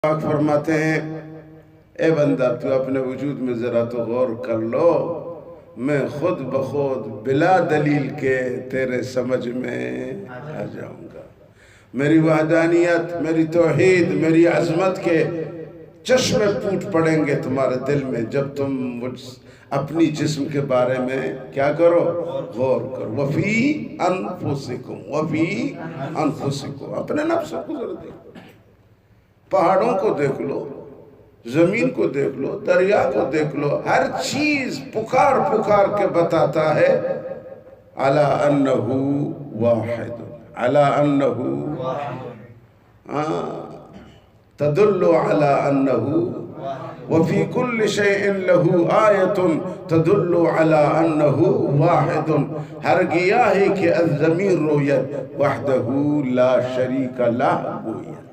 پاک فرماتے ہیں اے بندہ تو اپنے وجود میں ذرا تو غور کر لو، میں خود بخود بلا دلیل کے تیرے سمجھ میں آ جاؤں گا۔ میری وحدانیت، میری توحید، میری عظمت کے چشمے پھوٹ پڑیں گے تمہارے دل میں جب تم اپنی جسم کے بارے میں کیا کرو؟ غور کرو۔ وفی انفسکم، وفی انفسکم، اپنے نفس کو ذرا دیکھو، پہاڑوں کو دیکھ لو، زمین کو دیکھ لو، دریا کو دیکھ لو، ہر چیز پکار پکار کے بتاتا ہے علی انہ واحد، علی انہ تدل علی انہ وفی کل شیء لہ آیت تدل علی انہ واحد، ہر گیاہی کہ الضمیر رویت وحدہ لا شریک لہ گویت۔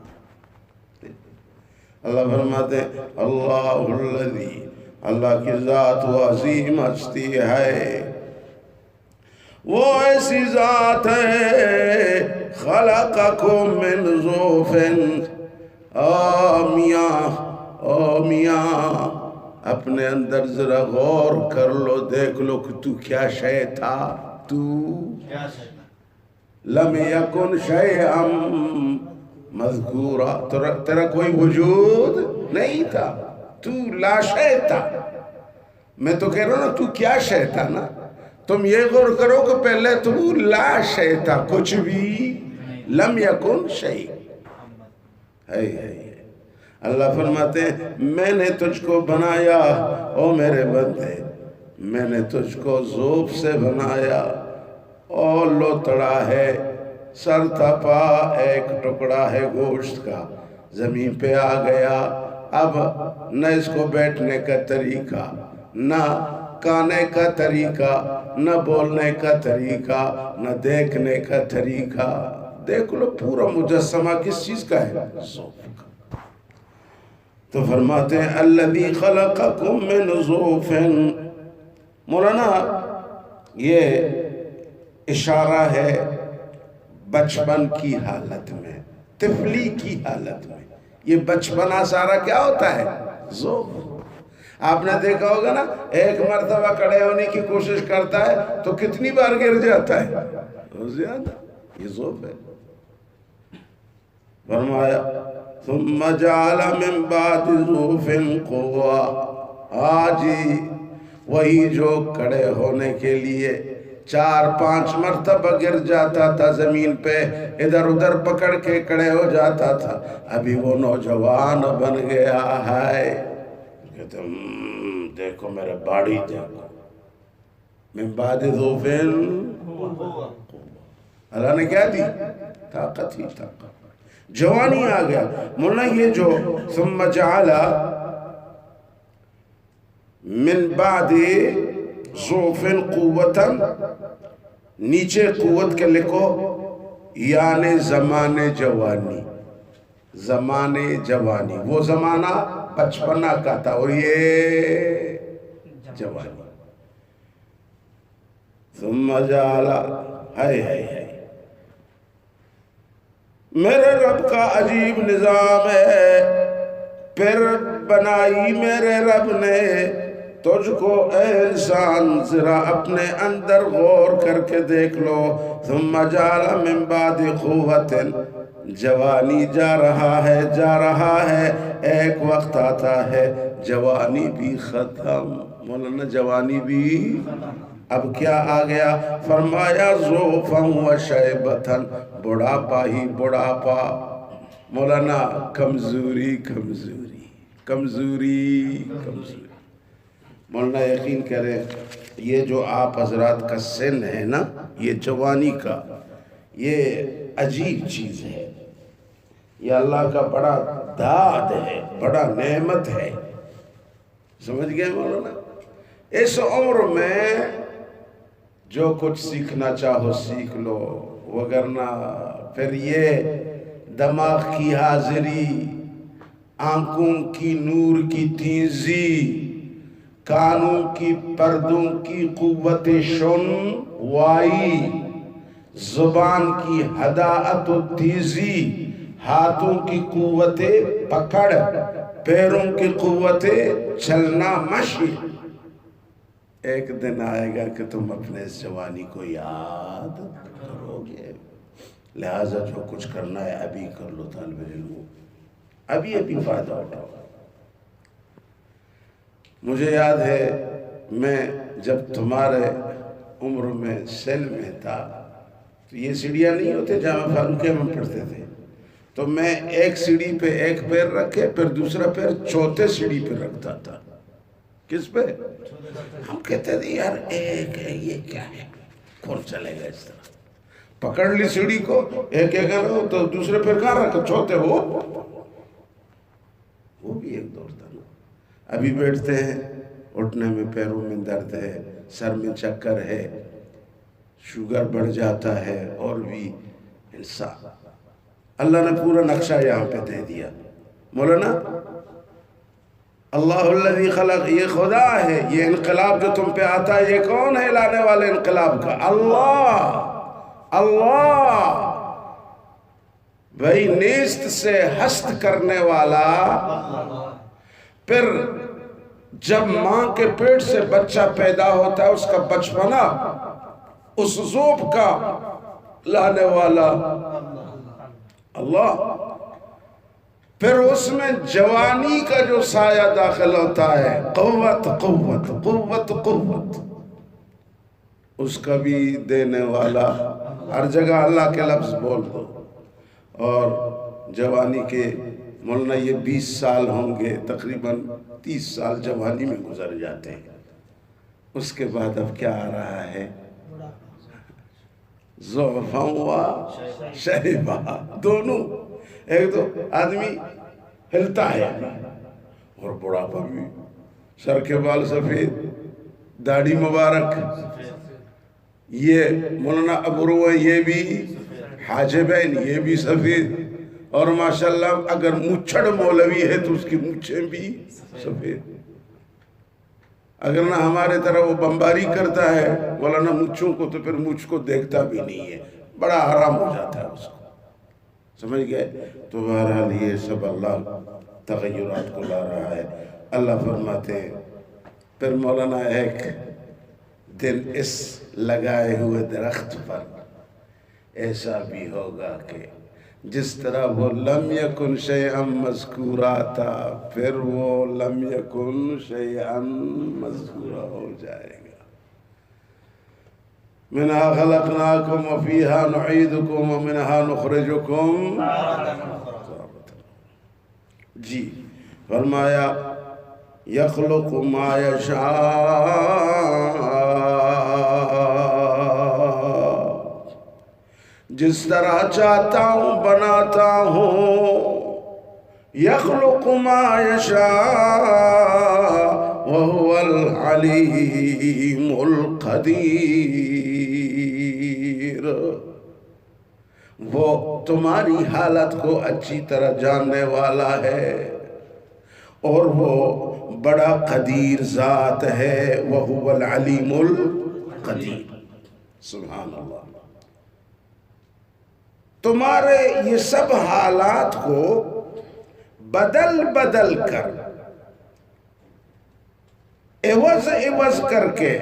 اللہ فرماتے ہیں اللہ الذی، اللہ کی ذات وہ عظیم ہستی ہے، وہ ایسی ذات ہے خلقکم من ضعف۔ میاں اپنے اندر ذرا غور کر لو، دیکھ لو کہ تو کیا شے تھا، تو لم یکن شیئا مذکورا، تیرا کوئی وجود نہیں تھا، تو لا شے تھا۔ میں تو کہہ رہا ہوں نا تو کیا شے تھا نا، تم یہ غور کرو کہ پہلے تو لا شے تھا، کچھ بھی لم یکن شیء ہے۔ اللہ فرماتے ہیں میں نے تجھ کو بنایا او میرے بندے، میں نے تجھ کو ذوب سے بنایا اور لوتڑا ہے، سر تھپا ایک ٹکڑا ہے گوشت کا، زمین پہ آ گیا، اب نہ اس کو بیٹھنے کا طریقہ، نہ کھانے کا طریقہ، نہ بولنے کا طریقہ، نہ دیکھنے کا طریقہ۔ دیکھ لو پورا مجسمہ کس چیز کا ہے؟ ذوب کا۔ تو فرماتے ہیں الذی خلقکم من ضعف۔ مولانا یہ اشارہ ہے بچپن کی حالت میں، طفلی کی حالت میں۔ یہ بچپنا سارا کیا ہوتا ہے؟ ذوب۔ آپ نے دیکھا ہوگا نا، ایک مرتبہ کھڑے ہونے کی کوشش کرتا ہے تو کتنی بار گر جاتا ہے؟ بہت زیادہ۔ یہ ذوب ہے۔ فرمایا ثم جعل من بعد ضعف قوة، آج وہی جو کھڑے ہونے کے لیے 4-5 مرتبہ گر جاتا تھا زمین پہ، ادھر ادھر پکڑ کے کھڑے ہو جاتا تھا، ابھی وہ نوجوان بن گیا ہے۔ کہتے دیکھو میرے باڑی دیکھو، من بعد ضعف قوة، اللہ نے کیا دی؟ طاقت ہی طاقت، جوانی آ گیا۔ مولانا یہ جو ثم جعل من بعد ضعف قوتا، نیچے قوت کے لکھو یعنی زمانے جوانی، زمانے جوانی، وہ زمانہ بچپنا کا تھا اور یہ جوانی۔ ثم جعل، ہے میرے رب کا عجیب نظام ہے، پھر بنائی میرے رب نے تجھ کو اے انسان، ذرا اپنے اندر غور کر کے دیکھ لو۔ ثم جعل من بعد قوت، جوانی جا رہا ہے، ایک وقت آتا ہے جوانی بھی ختم۔ مولانا جوانی بھی اب کیا آ گیا؟ فرمایا ضعفا و شیبتا، بڑھاپا ہی بڑھاپا۔ مولانا کمزوری کمزوری کمزوری کمزوری۔ مولانا یقین کریں یہ جو آپ حضرات کا سن ہے نا، یہ جوانی کا، یہ عجیب چیز ہے، یہ اللہ کا بڑا داد ہے، بڑا نعمت ہے۔ سمجھ گئے مولانا؟ اس عمر میں جو کچھ سیکھنا چاہو سیکھ لو، وگرنہ پھر یہ دماغ کی حاضری، آنکھوں کی نور کی تیزی، کانوں کی پردوں کی قوت سنوائی، زبان کی ہداعت و تیزی، ہاتھوں کی قوت پکڑ، پیروں کی قوت چلنا مشی۔ ایک دن آئے گا کہ تم اپنے اس جوانی کو یاد کرو گے، لہٰذا جو کچھ کرنا ہے ابھی کر لو طالب علموں، ابھی فائدہ اٹھاؤ۔ مجھے یاد ہے میں جب تمہارے عمر میں سیل میں تھا تو یہ سیڑھیاں نہیں ہوتے جامعہ فاروقیہ میں پڑھتے تھے، تو میں ایک سیڑھی پہ ایک پیر رکھے پھر دوسرا پیر چوتھے سیڑھی پہ رکھتا تھا۔ کس پہ؟ ہم کہتے تھے یار ایک ہے یہ کیا ہے، کون چلے گا اس طرح؟ پکڑ لی سیڑھی کو، ایک ایک ہے تو دوسرے پیر کہاں رکھا، چوتھے ہو۔ وہ بھی ایک دور تھا نا۔ ابھی بیٹھتے ہیں، اٹھنے میں پیروں میں درد ہے، سر میں چکر ہے، شوگر بڑھ جاتا ہے، اور بھی انسان۔ اللہ نے پورا نقشہ یہاں پہ دے دیا۔ مولانا اللہ الذی خلق، یہ خدا ہے، یہ انقلاب جو تم پہ آتا ہے یہ کون ہے لانے والے انقلاب کا؟ اللہ۔ اللہ بھائی نیست سے ہست کرنے والا۔ پھر جب ماں کے پیٹ سے بچہ پیدا ہوتا ہے اس کا بچپنا، اس ذوب کا لانے والا اللہ۔ پھر اس میں جوانی کا جو سایہ داخل ہوتا ہے، قوت قوت قوت قوت، اس کا بھی دینے والا۔ ہر جگہ اللہ کے لفظ بول دو۔ اور جوانی کے مولانا یہ 20 سال ہوں گے، تقریباً 30 سال جوانی میں گزر جاتے ہیں، اس کے بعد اب کیا آ رہا ہے؟ ضعفاً و شیبہ، دونوں۔ ایک تو آدمی ہلتا ہے اور بڑھاپا بھی، سر کے بال سفید، داڑھی مبارک، یہ مولانا ابرو ہے یہ بھی، حاجبین یہ بھی سفید، اور ماشاءاللہ اگر مچھڑ مولوی ہے تو اس کی مچھیں بھی سفید۔ اگر نہ ہمارے طرح وہ بمباری کرتا ہے مولانا مچھوں کو تو پھر مجھ کو دیکھتا بھی نہیں ہے، بڑا حرام ہو جاتا ہے اس کو، سمجھ گئے؟ تو بہرحال یہ سب اللہ تغیرات کو لا رہا ہے۔ اللہ فرماتے ہیں پھر مولانا ایک دن اس لگائے ہوئے درخت پر ایسا بھی ہوگا کہ جس طرح وہ لم یکن شیئا مذکورا تھا، پھر وہ لم یکن شیئا مذکورا ہو جائے گا۔ منہا خلقناکم وفیہا نعیدکم ومنہا نخرجکم۔ جی فرمایا یخلق ما یشاء، جس طرح چاہتا ہوں بناتا ہوں۔ یخلق ما یشاء وہو العلیم القدیر، وہ تمہاری حالت کو اچھی طرح جاننے والا ہے اور وہ بڑا قدیر ذات ہے۔ وہو العلیم القدیر، سبحان اللہ۔ تمہارے یہ سب حالات کو بدل بدل کر، عوض کر کے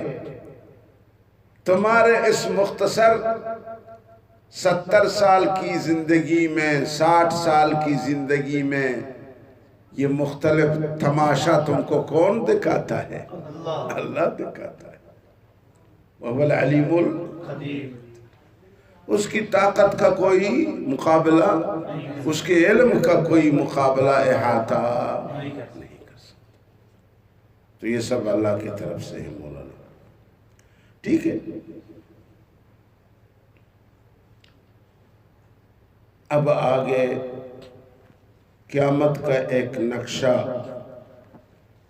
تمہارے اس مختصر 70 سال کی زندگی میں، 60 سال کی زندگی میں یہ مختلف تماشا تم کو کون دکھاتا ہے؟ اللہ دکھاتا ہے۔ وَهُوَ الْعَلِيمُ الْقَدِيرُ، اس کی طاقت کا کوئی مقابلہ، اس کے علم کا کوئی مقابلہ احاطہ نہیں کر سکتا۔ تو یہ سب اللہ کی طرف سے ہے مولانا، ٹھیک ہے۔ اب آگے قیامت کا ایک نقشہ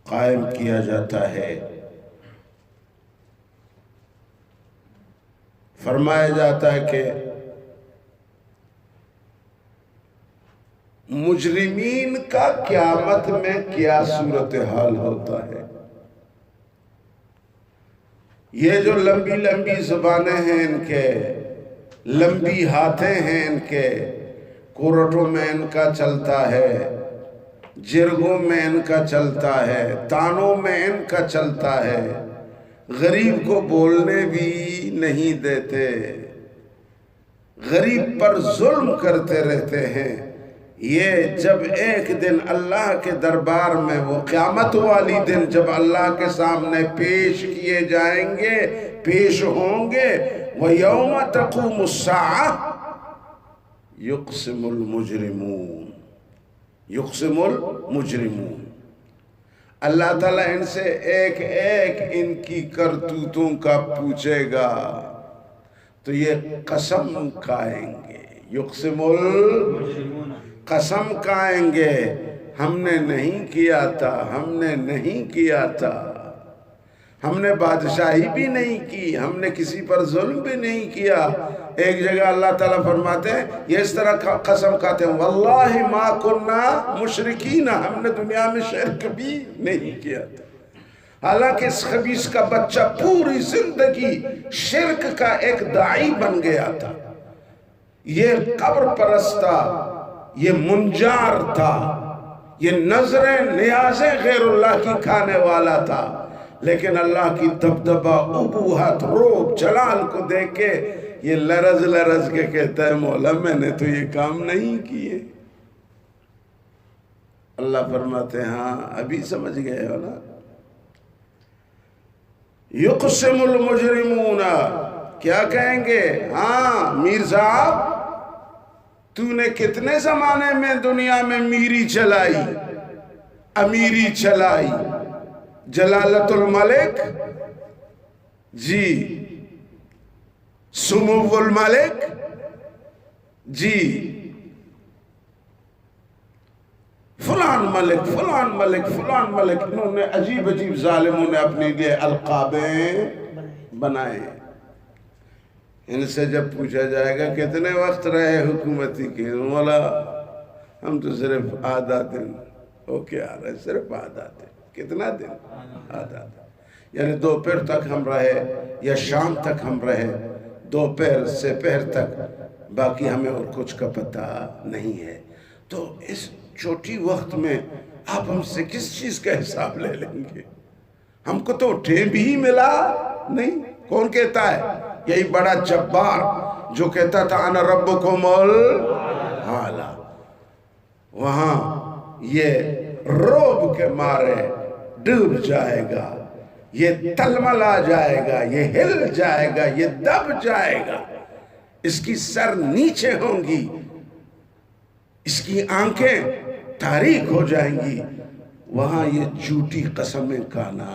قائم کیا جاتا ہے۔ فرمایا جاتا ہے کہ مجرمین کا قیامت میں کیا صورتحال ہوتا ہے۔ یہ جو لمبی لمبی زبانیں ہیں ان کے، لمبی ہاتھیں ہیں ان کے، کوڑٹوں میں ان کا چلتا ہے، جرگوں میں ان کا چلتا ہے، تانوں میں ان کا چلتا ہے، غریب کو بولنے بھی نہیں دیتے، غریب پر ظلم کرتے رہتے ہیں۔ یہ جب ایک دن اللہ کے دربار میں، وہ قیامت والی دن جب اللہ کے سامنے پیش کیے جائیں گے، پیش ہوں گے، وَيَوْمَ تَقُومُ السَّاعَةُ يُقْسِمُ الْمُجْرِمُونَ، يُقْسِمُ الْمُجْرِمُونَ، اللہ تعالیٰ ان سے ایک ایک ان کی کرتوتوں کا پوچھے گا، تو یہ قسم کھائیں گے، یقسم قسم کھائیں گے، ہم نے نہیں کیا تھا، ہم نے نہیں کیا تھا، ہم نے بادشاہی بھی نہیں کی، ہم نے کسی پر ظلم بھی نہیں کیا۔ ایک جگہ اللہ تعالیٰ فرماتے ہیں، یہ اس طرح قسم کھاتے ہیں، واللہ ما کننا مشرکین، ہم نے دنیا میں شرک بھی نہیں کیا تھا۔ حالانکہ اس خبیث کا بچہ پوری زندگی شرک کا ایک داعی بن گیا تھا، یہ قبر پرست تھا، یہ منجار تھا، یہ نظریں نیازیں غیر اللہ کی کھانے والا تھا، لیکن اللہ کی دبدبہ، ابوہت، روب، جلال کو دیکھ کے یہ لرز لرز کے کہتا ہے، مولا میں نے تو یہ کام نہیں کیے۔ اللہ فرماتے ہیں ہاں ابھی سمجھ گئے ہو نا۔ یقسم المجرمون، کیا کہیں گے؟ ہاں میر صاحب، تو نے کتنے زمانے میں دنیا میں میری چلائی، امیری چلائی، جلالت الملک، جی سمو الملک، جی فلان ملک فلان ملک فلان ملک، انہوں نے عجیب عجیب ظالموں نے اپنے لیے القابیں بنائے۔ ان سے جب پوچھا جائے گا کتنے وقت رہے حکومتی کے، مولا ہم تو صرف آدھا دن ہو کے آ رہے، صرف آدھا دن۔ کتنا دن؟ آدھا دن، یعنی دوپہر تک ہم رہے یا شام تک ہم رہے، دوپہر سے پہر تک، باقی ہمیں اور کچھ کا پتہ نہیں ہے۔ تو اس چھوٹی وقت میں آپ ہم سے کس چیز کا حساب لے لیں گے؟ ہم کو تو ٹھیم بھی ملا نہیں۔ کون کہتا ہے؟ یہی بڑا جبار جو کہتا تھا انا ربکم الاعلی، وہاں یہ روب کے مارے ڈوب جائے گا، یہ تلملا جائے گا، یہ ہل جائے گا، یہ دب جائے گا، اس کی سر نیچے ہوں گی، اس کی آنکھیں تاریک ہو جائیں گی، وہاں یہ جھوٹی قسمیں کھانا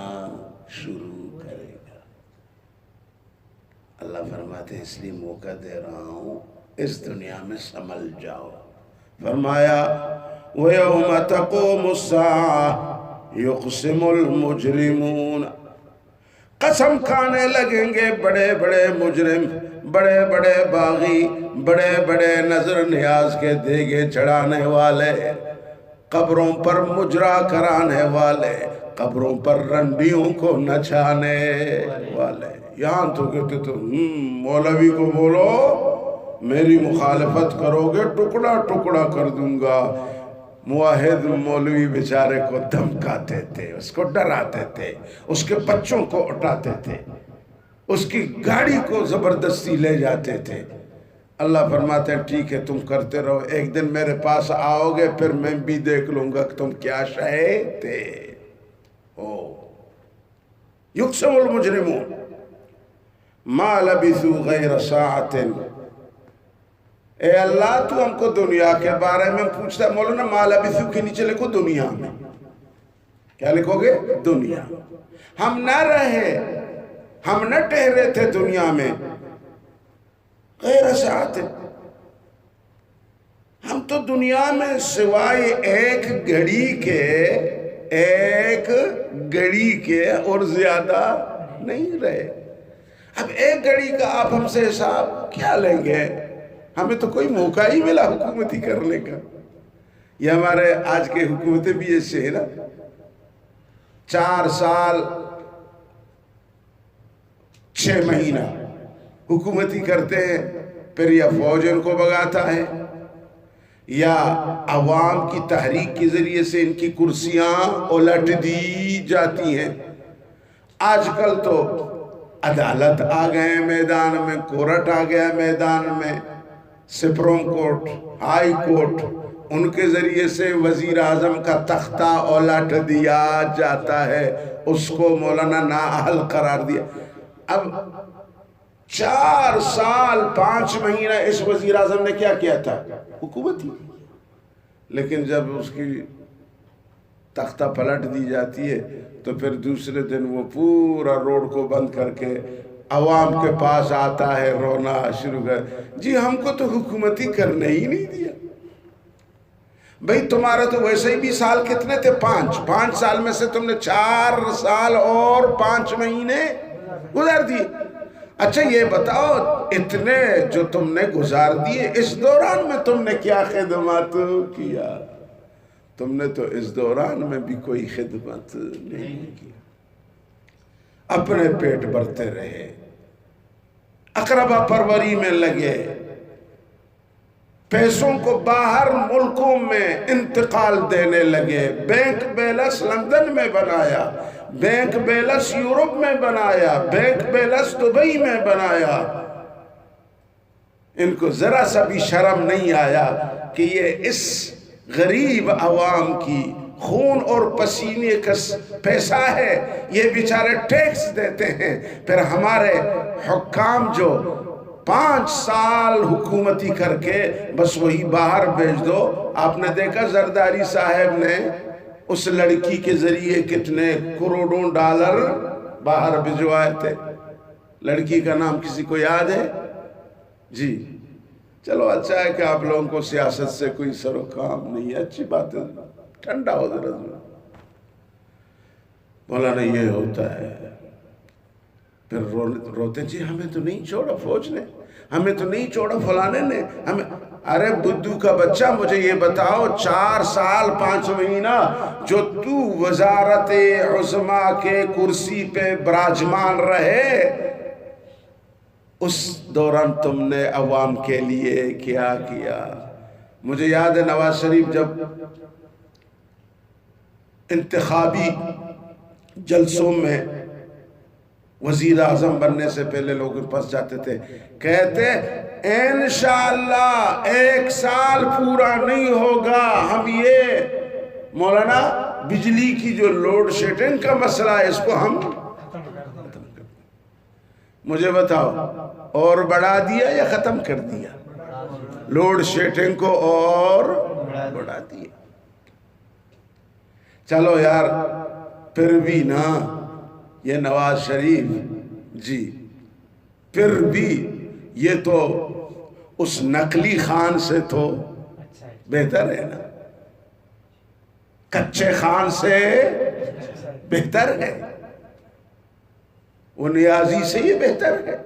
شروع کرے گا۔ اللہ فرماتے ہیں اس لیے موقع دے رہا ہوں، اس دنیا میں سنبھل جاؤ۔ فرمایا وَيَوْمَ تَقُومُ السَّاعَةُ يُقْسِمُ الْمُجْرِمُونَ، قسم کھانے لگیں گے بڑے بڑے مجرم، بڑے بڑے باغی، بڑے بڑے نظر نیاز کے دیگے چڑھانے والے، قبروں پر مجرا کرانے والے، قبروں پر رنڈیوں کو نچانے والے۔ یہاں تو کہتے تو مولوی کو بولو میری مخالفت کرو گے ٹکڑا ٹکڑا کر دوں گا۔ موحد مولوی بیچارے کو دھمکاتے تھے، اس کو ڈراتے تھے، اس کے بچوں کو اٹھاتے تھے، اس کی گاڑی کو زبردستی لے جاتے تھے۔ اللہ فرماتے ہیں ٹھیک ہے تم کرتے رہو، ایک دن میرے پاس آؤ گے پھر میں بھی دیکھ لوں گا کہ تم کیا شے تھے۔ یقسم المجرمون ما لبثوا غیر ساعت۔ اے اللہ تو ہم کو دنیا کے بارے میں پوچھتا ہے، مولانا ما لبثوا کے نیچے لکھو دنیا میں، کیا لکھو گے؟ دنیا۔ ہم نہ رہے، ہم نہ ٹھہرے تھے دنیا میں غیر ساعت، ہم تو دنیا میں سوائے ایک گھڑی کے اور زیادہ نہیں رہے۔ اب ایک گھڑی کا آپ ہم سے حساب کیا لیں گے؟ ہمیں تو کوئی موقع ہی ملا حکومتی کرنے کا۔ یہ ہمارے آج کے حکومتیں بھی ایسے ہیں نا، 4 سال 6 مہینہ حکومتی کرتے ہیں، پھر یہ فوج ان کو بگاتا ہے، یا عوام کی تحریک کے ذریعے سے ان کی کرسیاں الٹ دی جاتی ہیں۔ آج کل تو عدالت آ گئے میدان میں، کورٹ آ گیا میدان میں، سپریم کورٹ، ہائی کورٹ، ان کے ذریعے سے وزیر اعظم کا تختہ الٹ دیا جاتا ہے، اس کو مولانا نااہل قرار دیا۔ اب 4 سال 5 مہینہ اس وزیر اعظم نے کیا کیا تھا؟ حکومت ہی۔ لیکن جب اس کی تختہ پلٹ دی جاتی ہے تو پھر دوسرے دن وہ پورا روڈ کو بند کر کے عوام کے پاس آتا ہے، رونا شروع کر، جی ہم کو تو حکومتی کرنے ہی نہیں دیا۔ بھئی تمہارا تو ویسے ہی بھی سال کتنے تھے؟ 5 سال میں سے تم نے 4 سال اور 5 مہینے گزار دیے۔ اچھا یہ بتاؤ، اتنے جو تم نے گزار دیے، اس دوران میں تم نے کیا خدمات کیا؟ تم نے تو اس دوران میں بھی کوئی خدمت نہیں کی، اپنے پیٹ بھرتے رہے، اقربا پروری میں لگے، پیسوں کو باہر ملکوں میں انتقال دینے لگے، بینک بیلنس لندن میں بنایا، بینک بیلنس یورپ میں بنایا، بینک بیلنس دبئی میں بنایا۔ ان کو ذرا سا بھی شرم نہیں آیا کہ یہ اس غریب عوام کی خون اور پسینے کا پیسہ ہے، یہ بیچارے ٹیکس دیتے ہیں، پھر ہمارے حکام جو 5 سال حکومتی کر کے بس وہی باہر بھیج دو۔ آپ نے دیکھا زرداری صاحب نے اس لڑکی کے ذریعے کتنے کروڑوں ڈالر باہر بھجوائے تھے؟ لڑکی کا نام کسی کو یاد ہے؟ جی چلو اچھا ہے کہ آپ لوگوں کو سیاست سے کوئی سر و کام نہیں ہے، اچھی بات ہے، ٹھنڈا ہو ذرا۔ مولانا یہ ہوتا ہے، پھر روتے، جی ہمیں تو نہیں چھوڑا فوج نے، ہمیں تو نہیں چھوڑا فلانے نے، ہمیں۔ ارے بدو کا بچہ مجھے یہ بتاؤ، 4 سال 5 مہینہ جو تو وزارت عظمیٰ کے کرسی پہ براجمان رہے، اس دوران تم نے عوام کے لیے کیا کیا؟ مجھے یاد ہے نواز شریف جب انتخابی جلسوں میں وزیر اعظم بننے سے پہلے لوگ ان پاس جاتے تھے، کہتے انشاءاللہ 1 سال پورا نہیں ہوگا ہم یہ مولانا بجلی کی جو لوڈ شیڈنگ کا مسئلہ ہے اس کو ہم ختم کر دیں۔ مجھے بتاؤ اور بڑھا دیا یا ختم کر دیا؟ لوڈ شیڈنگ کو اور بڑھا دیا۔ چلو یار پھر بھی نا یہ نواز شریف جی، پھر بھی یہ تو اس نقلی خان سے تو بہتر ہے نا، کچے خان سے بہتر ہے، وہ نیازی سے یہ بہتر ہے۔